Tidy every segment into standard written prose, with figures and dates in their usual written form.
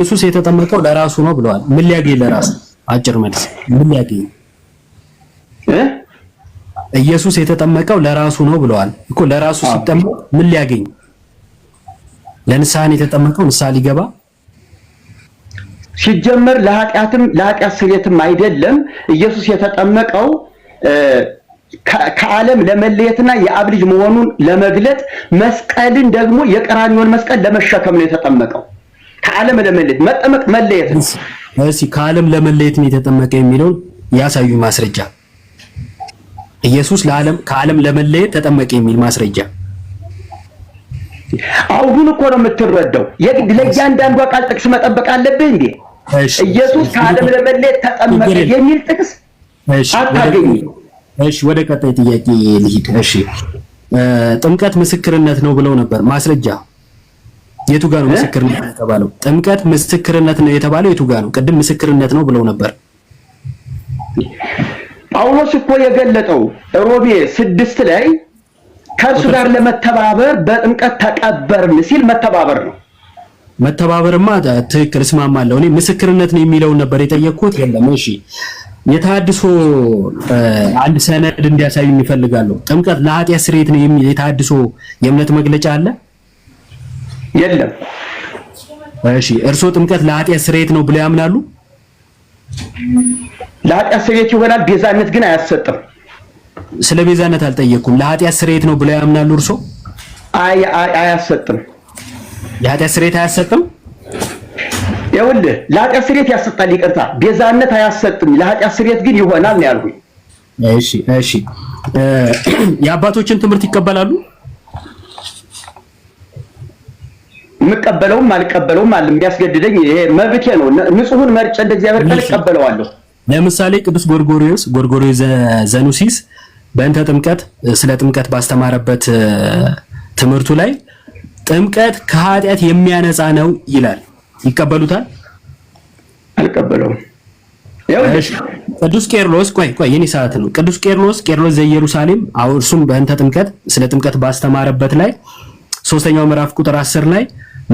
ኢየሱስ የተጠመቀው ለራሱ ነው ብለዋል። ምን ሊያገኝ ለራሱ? አጭር መልስ ምን ሊያገኝ? ኢየሱስ የተጠመቀው ለራሱ ነው ብለዋል እኮ። ለራሱ ሲጠመቅ ምን ሊያገኝ? ለንስሐ የተጠመቀው ንስሐ ሊገባ ሲጀመር ለኃጢአት ስርየትም አይደለም። ኢየሱስ የተጠመቀው ከዓለም ለመለየትና የአብ ልጅ መሆኑን ለመግለጥ መስቀልን ደግሞ የቀራንዮን መስቀል ለመሸከም ነው የተጠመቀው። ከዓለም ለመለየት መጠመቅ መለየት ነው። እሺ ከዓለም ለመለየት ነው የተጠመቀ የሚለውን ያሳዩ ማስረጃ። ኢየሱስ ከዓለም ለመለየት ተጠመቀ የሚል ማስረጃ። አሁን እኮ ነው የምትረዳው። የግድ ለእያንዳንዷ ቃል ጥቅስ መጠበቅ አለብህ እንዴ? ኢየሱስ ከዓለም ለመለየት ተጠመቀ የሚል ጥቅስ አታገኝም። እሺ ወደ ቀጣይ ጥያቄ ልሂድ። እሺ ጥምቀት ምስክርነት ነው ብለው ነበር። ማስረጃ የቱ ጋር ነው ምስክርነት የተባለው? ጥምቀት ምስክርነት ነው የተባለው የቱ ጋር ነው? ቅድም ምስክርነት ነው ብለው ነበር። ጳውሎስ እኮ የገለጠው ሮሜ 6 ላይ ከእርሱ ጋር ለመተባበር በጥምቀት ተቀበርን ሲል መተባበር ነው። መተባበርማ ትክክል እስማማለሁ። እኔ ምስክርነት ነው የሚለውን ነበር የጠየቅኩት። የለም እሺ የተሐድሶ አንድ ሰነድ እንዲያሳዩ ይፈልጋሉ። ጥምቀት ለኃጢአት ስርየት ነው የሚል የተሐድሶ የእምነት መግለጫ አለ? የለም። እሺ እርሶ ጥምቀት ለኃጢአት ስርየት ነው ብለው ያምናሉ? ለኃጢአት ስርየት ይሆናል፣ ቤዛነት ግን አያሰጥም። ስለ ቤዛነት አልጠየቅኩም። ለኃጢአት ስርየት ነው ብለው ያምናሉ እርሶ? አያሰጥም። የኃጢአት ስርየት አያሰጥም? ይኸውልህ ለኃጢአት ስርየት ያሰጣል፣ ይቅርታ፣ ቤዛነት አያሰጥም። ለኃጢአት ስርየት ግን ይሆናል ነው ያልኩኝ። እሺ የአባቶችን ትምህርት ይቀበላሉ? የምቀበለውም አልቀበለውም አለ። የሚያስገድደኝ ይሄ መብቴ ነው። ንጹሑን መርጬ እንደ እግዚአብሔር ቃል እቀበለዋለሁ። ለምሳሌ ቅዱስ ጎርጎርዮስ ዘኑሲስ በእንተ ጥምቀት ስለ ጥምቀት ባስተማረበት ትምህርቱ ላይ ጥምቀት ከኃጢአት የሚያነጻ ነው ይላል። ይቀበሉታል? አልቀበለውም። ቅዱስ ቄርሎስ ቆይ የኔ ሰዓት ነው። ቅዱስ ቄርሎስ ዘኢየሩሳሌም እርሱም በእንተ ጥምቀት ስለ ጥምቀት ባስተማረበት ላይ 3ኛው ምዕራፍ ቁጥር 10 ላይ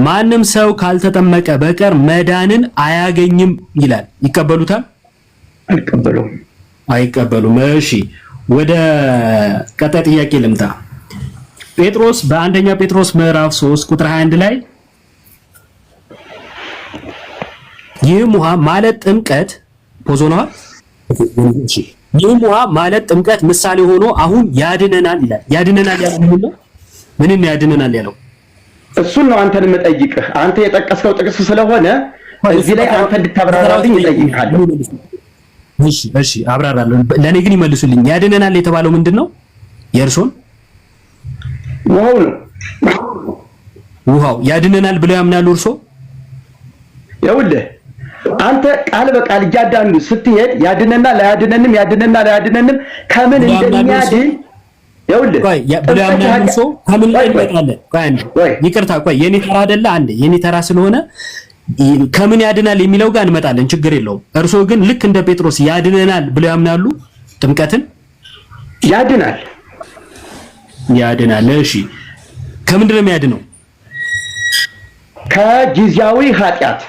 ማንም ሰው ካልተጠመቀ በቀር መዳንን አያገኝም ይላል። ይቀበሉታል? አልቀበለውም። አይቀበሉም። እሺ ወደ ቀጣይ ጥያቄ ልምጣ። ጴጥሮስ በአንደኛ ጴጥሮስ ምዕራፍ 3 ቁጥር 21 ላይ ይህም ውሃ ማለት ጥምቀት ፖዞናል። እሺ ይህም ውሃ ማለት ጥምቀት ምሳሌ ሆኖ አሁን ያድነናል ይላል። ያድነናል ያለው ምንን ያድነናል ያለው? እሱን ነው አንተን የምጠይቅህ። አንተ የጠቀስከው ጥቅስ ስለሆነ እዚህ ላይ አንተ እንድታብራራልኝ እጠይቅሃለሁ። እሺ አብራራለሁ። ለኔ ግን ይመልሱልኝ። ያድነናል የተባለው ምንድነው? የእርሶን ውሃው ነው። ውሃው ያድነናል ብለው ያምናሉ እርሶ? ይኸውልህ አንተ ቃል በቃል እያዳንዱ ስትሄድ ያድነናል አያድነንም ከምን እንደሚያድን ይኸውልህ ብለው ያምናሉ እርሶ? ከምን ላይ እንመጣለን? ይቅርታ የኔ ተራ አይደለ? አንዴ የኔ ተራ ስለሆነ ከምን ያድናል የሚለው ጋር እንመጣለን። ችግር የለውም። እርሶ ግን ልክ እንደ ጴጥሮስ ያድነናል ብለው ያምናሉ? ጥምቀትን ያድናል። እሺ ከምንድን ነው የሚያድነው? ከጊዜያዊ ኃጢአት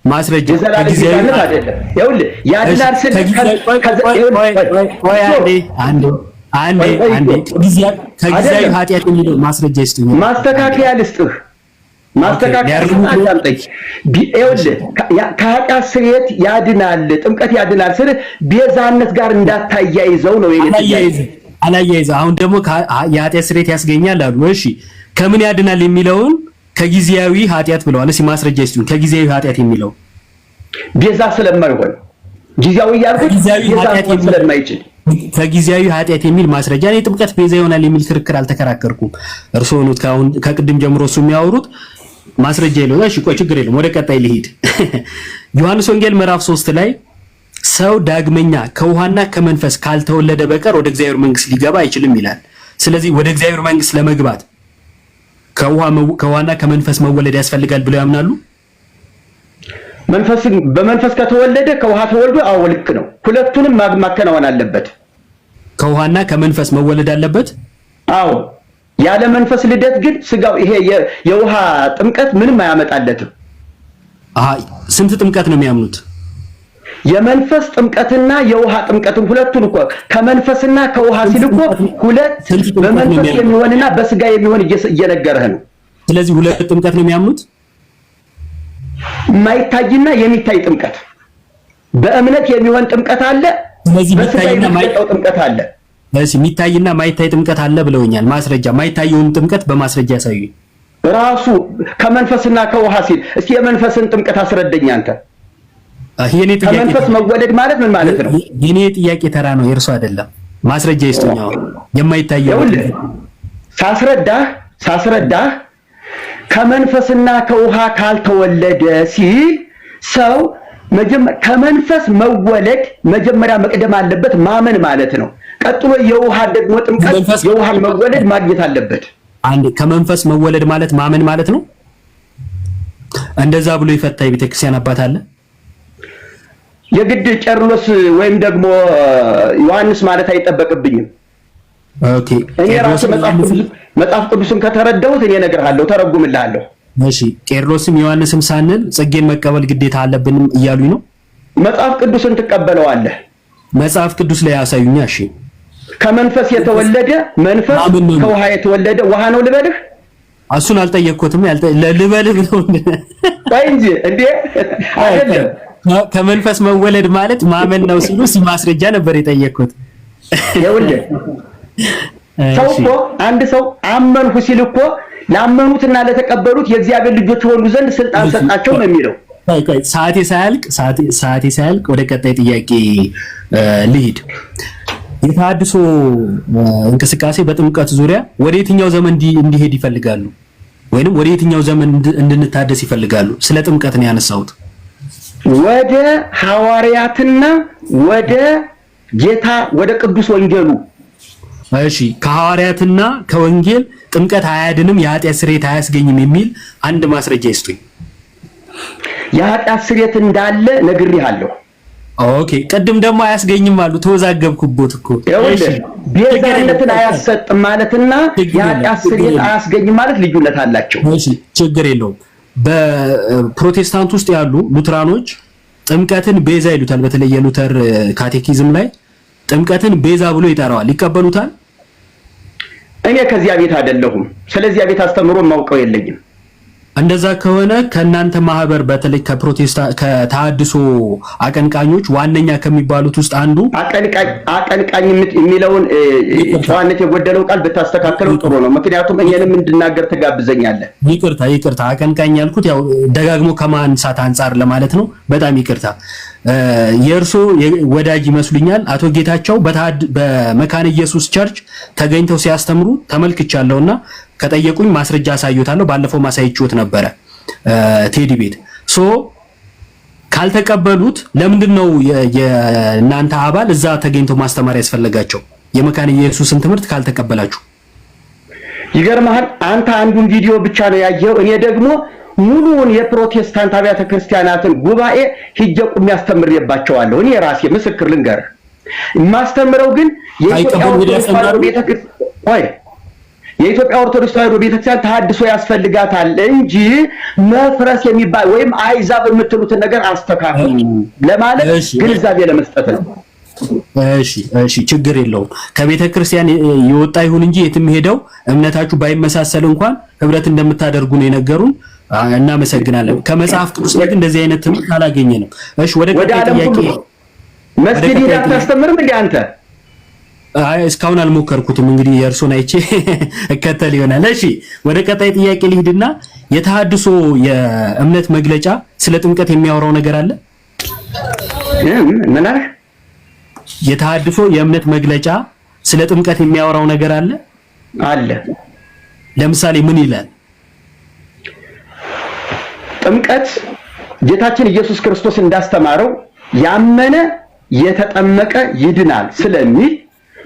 ማስረጃ ከጊዜያዊ አይደለም። ይኸውልህ ያድናል ስል አንዴ ከጊዜያዊ ኃጢአት የሚለው ማስረጃ ይስጡኝ። ማስተካከያ ልስጥህ። ከኃጢአት ስርየት ያድናል፣ ጥምቀት ያድናል ስል ቤዛነት ጋር እንዳታያይዘው ነው። አላያይዘው። አሁን ደግሞ የኃጢአት ስርየት ያስገኛል አሉ። እሺ ከምን ያድናል የሚለውን ከጊዜያዊ ኃጢአት ብለዋል። እስኪ ማስረጃ ይስጡኝ። ከጊዜያዊ ኃጢአት የሚለው ቤዛ ስለማይሆን ጊዜያዊ ያልኩት ቤዛ ስለማይችል ከጊዜያዊ ኃጢአት የሚል ማስረጃ ነው። ጥምቀት ቤዛ ይሆናል የሚል ክርክር አልተከራከርኩም። እርስዎ ነው ከቅድም ጀምሮ እሱ የሚያወሩት ማስረጃ የለውም። እሺ ቆይ ችግር የለም። ወደ ቀጣይ ልሂድ። ዮሐንስ ወንጌል ምዕራፍ 3 ላይ ሰው ዳግመኛ ከውሃና ከመንፈስ ካልተወለደ በቀር ወደ እግዚአብሔር መንግስት ሊገባ አይችልም ይላል። ስለዚህ ወደ እግዚአብሔር መንግስት ለመግባት ከውሃና ከመንፈስ መወለድ ያስፈልጋል ብለው ያምናሉ? በመንፈስ ከተወለደ ከውሃ ተወልዶ አዎ ልክ ነው። ሁለቱንም ማከናወን አለበት። ከውሃና ከመንፈስ መወለድ አለበት። አዎ ያለ መንፈስ ልደት ግን ስጋው ይሄ የውሃ ጥምቀት ምንም አያመጣለትም። ስንት ጥምቀት ነው የሚያምኑት? የመንፈስ ጥምቀትና የውሃ ጥምቀትን ሁለቱን እኮ ከመንፈስና ከውሃ ሲል እኮ ሁለት በመንፈስ የሚሆንና በስጋ የሚሆን እየነገረህ ነው። ስለዚህ ሁለት ጥምቀት ነው የሚያምኑት። የማይታይና የሚታይ ጥምቀት፣ በእምነት የሚሆን ጥምቀት አለ፣ በስጋ የሚጠጣው ጥምቀት አለ። እሺ የሚታይና ማይታይ ጥምቀት አለ ብለውኛል። ማስረጃ ማይታየውን ጥምቀት በማስረጃ ያሳዩኝ። ራሱ ከመንፈስና ከውሃ ሲል እስኪ የመንፈስን ጥምቀት አስረዳኝ አንተ። የኔ ጥያቄ ከመንፈስ መወለድ ማለት ምን ማለት ነው? የኔ ጥያቄ ተራ ነው፣ የእርሱ አይደለም። ማስረጃ ይስጡኛው። የማይታየው ሳስረዳህ ከመንፈስና ከውሃ ካልተወለደ ሲል ሰው ከመንፈስ መወለድ መጀመሪያ መቅደም አለበት፣ ማመን ማለት ነው። ቀጥሎ የውሃ ደግሞ ጥምቀት የውሃን መወለድ ማግኘት አለበት። አንዴ ከመንፈስ መወለድ ማለት ማመን ማለት ነው። እንደዛ ብሎ የፈታ የቤተክርስቲያን አባት አለ? የግድ ቄርሎስ ወይም ደግሞ ዮሐንስ ማለት አይጠበቅብኝም። ኦኬ እኔ ራሴ መጽሐፍ ቅዱስን ከተረዳሁት እኔ እነግርሃለሁ፣ ተረጉምልሃለሁ። እሺ ቄርሎስም ዮሐንስም ሳንል ጽጌን መቀበል ግዴታ አለብንም እያሉኝ ነው። መጽሐፍ ቅዱስን ትቀበለዋለህ? መጽሐፍ ቅዱስ ላይ ያሳዩኛ። እሺ ከመንፈስ የተወለደ መንፈስ፣ ከውሃ የተወለደ ውሃ ነው ልበልህ? እሱን አልጠየቅኩትም። ልበልህ ነው እንጂ እንዴ አይደለም። ከመንፈስ መወለድ ማለት ማመን ነው ሲሉ ማስረጃ ነበር የጠየቅኩት። ይኸውልህ ሰው እኮ አንድ ሰው አመንሁ ሲል እኮ ላመኑትና ለተቀበሉት የእግዚአብሔር ልጆች ሆኑ ዘንድ ስልጣን ሰጣቸው ነው የሚለው። ሰዓቴ ሳያልቅ ወደ ቀጣይ ጥያቄ ልሂድ። የተሐድሶ እንቅስቃሴ በጥምቀት ዙሪያ ወደ የትኛው ዘመን እንዲሄድ ይፈልጋሉ? ወይንም ወደ የትኛው ዘመን እንድንታደስ ይፈልጋሉ? ስለ ጥምቀት ነው ያነሳሁት። ወደ ሐዋርያትና ወደ ጌታ ወደ ቅዱስ ወንጌሉ። እሺ ከሐዋርያትና ከወንጌል ጥምቀት አያድንም፣ የኃጢአት ስርየት አያስገኝም የሚል አንድ ማስረጃ ይስጡኝ። የኃጢአት ስርየት እንዳለ ነግሬሃለሁ። ኦኬ ቅድም ደግሞ አያስገኝም አሉ። ተወዛገብኩበት እኮ። እሺ ቤዛነትን አያሰጥም ማለትና የኃጢአት ስርየት አያስገኝም ማለት ልዩነት አላቸው። እሺ ችግር የለውም። በፕሮቴስታንት ውስጥ ያሉ ሉትራኖች ጥምቀትን ቤዛ ይሉታል። በተለይ የሉተር ካቴኪዝም ላይ ጥምቀትን ቤዛ ብሎ ይጠራዋል። ይቀበሉታል? እኔ ከዚያ ቤት አይደለሁም። ስለዚህ ቤት አስተምሮ ማውቀው የለኝም። እንደዛ ከሆነ ከእናንተ ማህበር በተለይ ከተሐድሶ አቀንቃኞች ዋነኛ ከሚባሉት ውስጥ አንዱ አቀንቃኝ የሚለውን ጨዋነት የጎደለው ቃል ብታስተካከለው ጥሩ ነው። ምክንያቱም እኔንም እንድናገር ትጋብዘኛለህ። ይቅርታ አቀንቃኝ ያልኩት ያው ደጋግሞ ከማንሳት አንጻር ለማለት ነው። በጣም ይቅርታ። የእርሶ ወዳጅ ይመስሉኛል አቶ ጌታቸው በመካነ ኢየሱስ ቸርች ተገኝተው ሲያስተምሩ ተመልክቻለሁና ከጠየቁኝ ማስረጃ አሳዩታለሁ። ባለፈው ማሳይችሁት ነበረ ቴዲ ቤት። ካልተቀበሉት ለምንድን ነው የእናንተ አባል እዛ ተገኝተው ማስተማር ያስፈልጋቸው? የመካነ ኢየሱስን ትምህርት ካልተቀበላችሁ? ይገርምሃል፣ አንተ አንዱን ቪዲዮ ብቻ ነው ያየው። እኔ ደግሞ ሙሉውን የፕሮቴስታንት አብያተ ክርስቲያናትን ጉባኤ ሂጄ ቁሜ አስተምሬባቸዋለሁ። እኔ ራሴ ምስክር ልንገርህ። የማስተምረው ግን የኢትዮጵያ ኦርቶዶክስ ተዋሕዶ ቤተክርስቲያን ተሐድሶ ያስፈልጋታል እንጂ መፍረስ የሚባል ወይም አይዛብ የምትሉትን ነገር አስተካክሉ ለማለት ግንዛቤ ለመስጠት ነው። እሺ ችግር የለውም። ከቤተ ክርስቲያን የወጣ ይሁን እንጂ የትም ሄደው እምነታችሁ ባይመሳሰል እንኳን ህብረት እንደምታደርጉ ነው የነገሩን። እናመሰግናለን። ከመጽሐፍ ቅዱስ ላይ እንደዚህ አይነት ትምህርት አላገኘንም። እሺ ወደ ቀጣይ ጥያቄ። መስጊድ ሄደህ አታስተምርም እንዴ አንተ? አይ እስካሁን አልሞከርኩትም። እንግዲህ የእርሶን አይቼ እከተል ይሆናል። እሺ ወደ ቀጣይ ጥያቄ ልሂድና የተሐድሶ የእምነት መግለጫ ስለ ጥምቀት የሚያወራው ነገር አለ? ምን አለ? የተሐድሶ የእምነት መግለጫ ስለ ጥምቀት የሚያወራው ነገር አለ? አለ። ለምሳሌ ምን ይላል? ጥምቀት ጌታችን ኢየሱስ ክርስቶስ እንዳስተማረው ያመነ የተጠመቀ ይድናል ስለሚል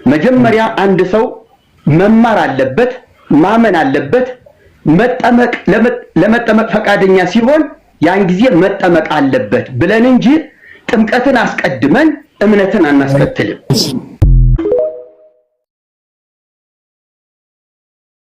መጀመሪያ አንድ ሰው መማር አለበት፣ ማመን አለበት። ለመጠመቅ ፈቃደኛ ሲሆን ያን ጊዜ መጠመቅ አለበት ብለን እንጂ ጥምቀትን አስቀድመን እምነትን አናስከትልም።